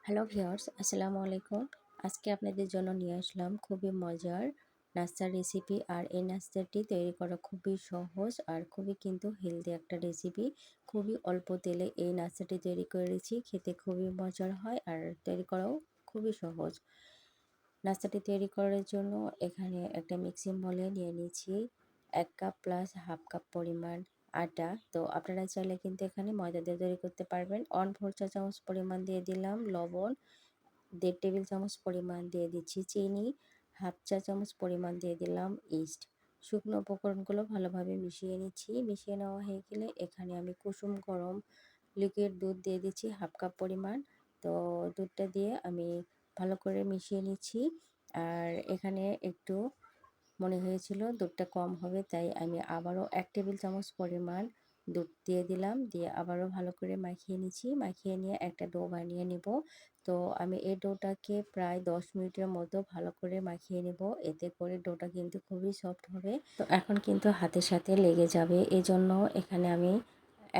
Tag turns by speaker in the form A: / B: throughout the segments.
A: Hello viewers, আসসালামু আলাইকুম। আজকে আপনাদের জন্য নিয়ে আসলাম খুবই মজার নাস্তার রেসিপি। আর এই নাস্তাটি তৈরি করা খুবই সহজ আর খুবই কিন্তু হেলদি একটা রেসিপি। খুবই অল্প তেলে এই নাস্তাটি তৈরি করেছি, খেতে খুবই মজার হয় আর তৈরি করাও খুবই সহজ। নাস্তাটি তৈরি করার জন্য এখানে একটা মিক্সিং বলে নিয়ে নিয়েছি 1 কাপ প্লাস হাফ কাপ পরিমাণ আটা। তো আপনারা চাইলে কিন্তু এখানে ময়দা দিয়ে তৈরি করতে পারবেন। 1/4 চা চামচ পরিমাণ দিয়ে দিলাম লবণ, 1.5 টেবিল চামচ পরিমাণ দিয়ে দিচ্ছি চিনি, হাফ চা চামচ পরিমাণ দিয়ে দিলাম ইস্ট। শুকনো উপকরণগুলো ভালোভাবে মিশিয়ে নিচ্ছি। মিশিয়ে নেওয়া হয়ে গেলে এখানে আমি কুসুম গরম লিকুইড দুধ দিয়ে দিচ্ছি হাফ কাপ পরিমাণ। তো দুধটা দিয়ে আমি ভালো করে মিশিয়ে নিচ্ছি। আর এখানে একটু মনে হয়েছিল দুধটা কম হবে, তাই আমি আবারও 1 টেবিল চামচ পরিমাণ দুধ দিয়ে দিলাম। দিয়ে আবারও ভালো করে মাখিয়ে নিচ্ছি। মাখিয়ে নিয়ে একটা ডো বানিয়ে নিব। তো আমি এই ডোটাকে প্রায় 10 মিনিটের মতো ভালো করে মাখিয়ে নেব। এতে করে ডোটা কিন্তু খুবই সফট হবে। তো এখন কিন্তু হাতের সাথে লেগে যাবে, এজন্য এখানে আমি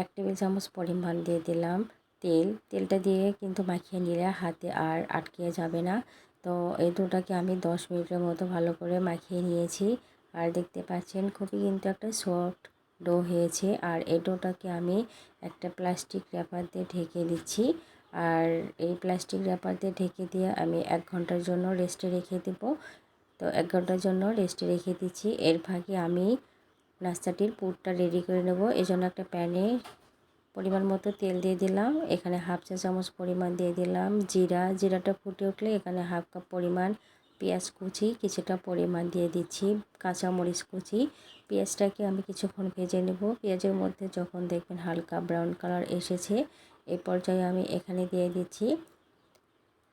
A: 1 টেবিল চামচ পরিমাণ দিয়ে দিলাম তেল। তেলটা দিয়ে কিন্তু মাখিয়ে নিলে হাতে আর আটকে যাবে না। তো এই ডোটাকে আমি 10 মিনিটের মতো ভালো করে মাখিয়ে নিয়েছি। আর দেখতে পাচ্ছেন খুবই কিন্তু একটা সফট ডো হয়েছে। আর এই ডোটাকে আমি একটা প্লাস্টিক র্যাপার দিয়ে ঢেকে দিচ্ছি। আর এই প্লাস্টিক র্যাপার দিয়ে ঢেকে দিয়ে আমি 1 ঘন্টার জন্য রেস্টে রেখে দেব। তো 1 ঘন্টার জন্য রেস্টে রেখে দিচ্ছি। এর ফাঁকে আমি নাস্তাটির পুরটা রেডি করে নেব। এজন্য একটা প্যানে পরিমাণ মতো তেল দিয়ে দিলাম। এখানে হাফ চা চামচ পরিমাণ দিয়ে দিলাম জিরা। জিরাটা ফুটে উঠলে এখানে হাফ কাপ পরিমাণ পেঁয়াজ কুচি কিছুটা পরিমাণ দিয়ে দিচ্ছি, কাঁচামরিচ কুচি। পেঁয়াজটাকে আমি কিছুক্ষণ ভেজে নেব। পেঁয়াজের মধ্যে যখন দেখবেন হালকা ব্রাউন কালার এসেছে, এই পর্যায়ে আমি এখানে দিয়ে দিচ্ছি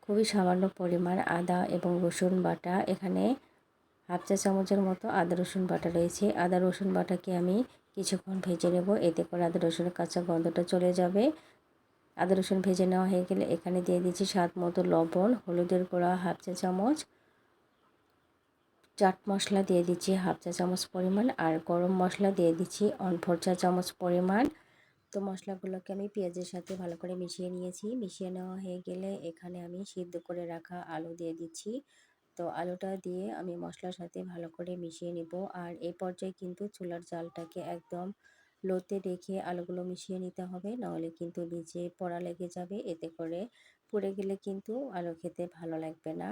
A: খুবই সামান্য পরিমাণ আদা এবং রসুন বাটা। এখানে হাফ চা চামচের মতো আদা রসুন বাটা রয়েছে। আদা রসুন বাটাকে আমি কিছুক্ষণ ভেজে নেব, এতে করে আদা রসুনের কাঁচা গন্ধটা চলে যাবে। আদা রসুন ভেজে নেওয়া হয়ে গেলে এখানে দিয়ে দিচ্ছি স্বাদ মতো লবণ, হলুদের গুঁড়া হাফ চা চামচ, চাট মশলা দিয়ে দিচ্ছি হাফ চা চামচ পরিমাণ, আর গরম মশলা দিয়ে দিচ্ছি 1/4 চা চামচ পরিমাণ। তো মশলাগুলোকে আমি পেঁয়াজের সাথে ভালো করে মিশিয়ে নিয়েছি। মিশিয়ে নেওয়া হয়ে গেলে এখানে আমি সিদ্ধ করে রাখা আলু দিয়ে দিচ্ছি। তো আলুটা দিয়ে আমি মশলার সাথে ভালো করে মিশিয়ে নিব। আর এই পর্যায়ে কিন্তু চুলার জালটাকে একদম লোতে রেখে আলুগুলো মিশিয়ে নিতে হবে, নাহলে কিন্তু নিচে পোড়া লেগে যাবে। এতে করে পুড়ে গেলে কিন্তু আলু খেতে ভালো লাগবে না।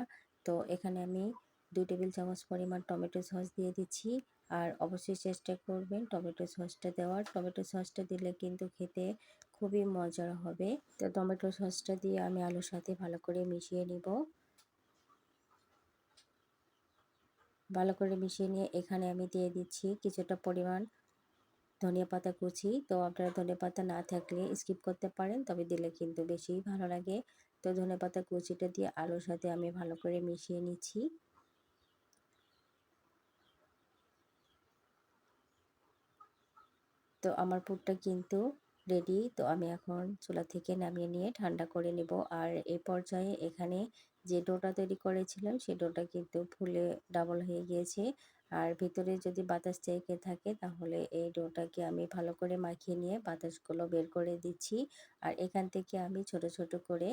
A: তো এখানে আমি 2 টেবিল চামচ পরিমাণ টমেটো সস দিয়ে দিচ্ছি। আর অবশ্যই চেষ্টা করবেন টমেটো সসটা দেওয়ার। টমেটো সসটা দিলে কিন্তু খেতে খুবই মজার হবে। তো টমেটো সসটা দিয়ে আমি আলুর সাথে ভালো করে মিশিয়ে নিব। ভালো করে মিশিয়ে নিয়ে এখানে আমি দিয়ে দিচ্ছি কিছুটা পরিমাণ ধনিয়া পাতা কুচি। তো আপনারা ধনিয়া পাতা না থাকলে স্কিপ করতে পারেন, তবে দিলে কিন্তু বেশি ভালো লাগে। তো ধনিয়া পাতা কুচিটা দিয়ে আলুর সাথে আমি ভালো করে মিশিয়ে নিচ্ছি। তো আমার পুরটা কিন্তু রেডি। তো আমি এখন চুলা থেকে নামিয়ে নিয়ে ঠান্ডা করে নেব। আর এই পর্যায়ে এখানে যে ডোটা তৈরি করেছিলাম সেই ডোটা কিন্তু ফুলে ডাবল হয়ে গিয়েছে। আর ভিতরে যদি বাতাস থেকে থাকে তাহলে এই ডোটাকে আমি ভালো করে মাখিয়ে নিয়ে বাতাসগুলো বের করে দিচ্ছি। আর এখান থেকে আমি ছোট ছোট করে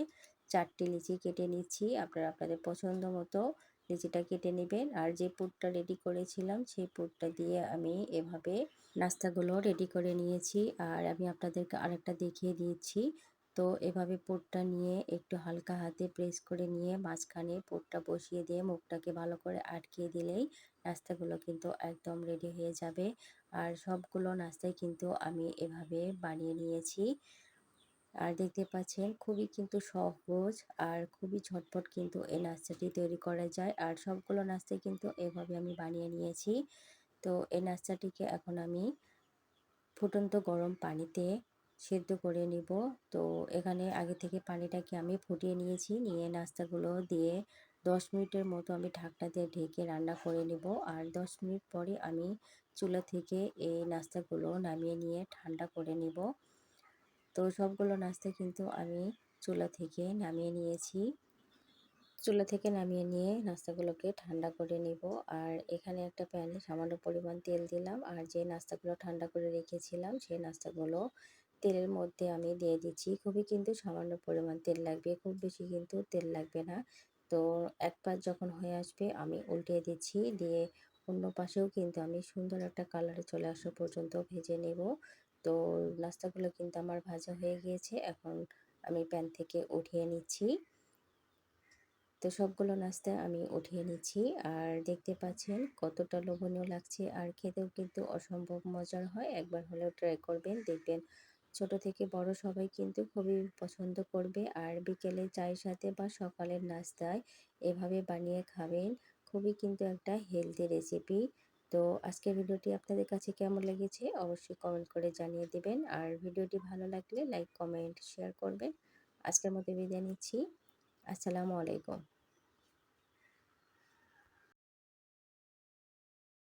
A: 4টি লিচি কেটে নিচ্ছি। আপনারা আপনাদের পছন্দ মতো লিচিটা কেটে নেবেন। আর যে পুরটা রেডি করেছিলাম সেই পুরটা দিয়ে আমি এভাবে নাস্তাগুলো রেডি করে নিয়েছি। আর আমি আপনাদেরকে আরেকটা দেখিয়ে দিচ্ছি। তো এভাবে পুরটা নিয়ে একটু হালকা হাতে প্রেস করে নিয়ে মাঝখানে পুরটা বসিয়ে দিয়ে মুখটাকে ভালো করে আটকিয়ে দিলেই নাস্তাগুলো কিন্তু একদম রেডি হয়ে যাবে। আর সবগুলো নাস্তাই কিন্তু আমি এভাবে বানিয়ে নিয়েছি। আর দেখতে পাচ্ছেন খুবই কিন্তু সহজ আর খুবই ঝটপট কিন্তু এই নাস্তাটি তৈরি করা যায়। আর সবগুলো নাস্তাই কিন্তু এভাবে আমি বানিয়ে নিয়েছি। তো এই নাস্তাটিকে এখন আমি ফুটন্ত গরম পানিতে সেদ্ধ করে নিব। তো এখানে আগে থেকে পানিটাকে আমি ফুটিয়ে নিয়েছি, নিয়ে নাস্তাগুলো দিয়ে 10 মিনিটের মতো আমি ঢাকনা দিয়ে ঢেকে রান্না করে নেব। আর 10 মিনিট পরে আমি চুলা থেকে এই নাস্তাগুলো নামিয়ে নিয়ে ঠান্ডা করে নেব। তো সবগুলো নাস্তা কিন্তু আমি চুলা থেকে নামিয়ে নিয়েছি। চুলা থেকে নামিয়ে নিয়ে নাস্তাগুলোকে ঠান্ডা করে নেব। আর এখানে একটা প্যানে সামান্য পরিমাণ তেল দিলাম। আর যে নাস্তাগুলো ঠান্ডা করে রেখেছিলাম সেই নাস্তাগুলো তেলের মধ্যে আমি দিয়ে দিচ্ছি। খুবই কিন্তু সামান্য পরিমাণ তেল লাগবে, খুব বেশি কিন্তু তেল লাগবে না। তো এক পাশ যখন হয়ে আসবে আমি উল্টিয়ে দিচ্ছি, দিয়ে অন্য পাশেও কিন্তু আমি সুন্দর একটা কালারে চলে আসা পর্যন্ত ভেজে নেব। তো নাস্তাগুলো কিন্তু আমার ভাজা হয়ে গিয়েছে, এখন আমি প্যান থেকে উঠিয়ে নিচ্ছি। তো সবগুলো নাস্তা আমি উঠিয়ে নিচ্ছি, আর দেখতে পাচ্ছেন কতটা লোভনীয় লাগছে, আর খেতেও কিন্তু অসম্ভব মজার হয়। একবার হলেও ট্রাই করবেন, দেখবেন ছোট থেকে বড় সবাই কিন্তু খুবই পছন্দ করবে। আর বিকেলে চায়ের সাথে বা সকালের নাস্তায় এভাবে বানিয়ে খাবেন, খুবই কিন্তু একটা হেলদি রেসিপি। তো আজকের ভিডিওটি আপনাদের কাছে কেমন লেগেছে অবশ্যই কমেন্ট করে জানিয়ে দিবেন, আর ভিডিওটি ভালো লাগলে লাইক কমেন্ট শেয়ার করবেন। আজকের মতো বিদায় নিচ্ছি। আসসালামু আলাইকুম।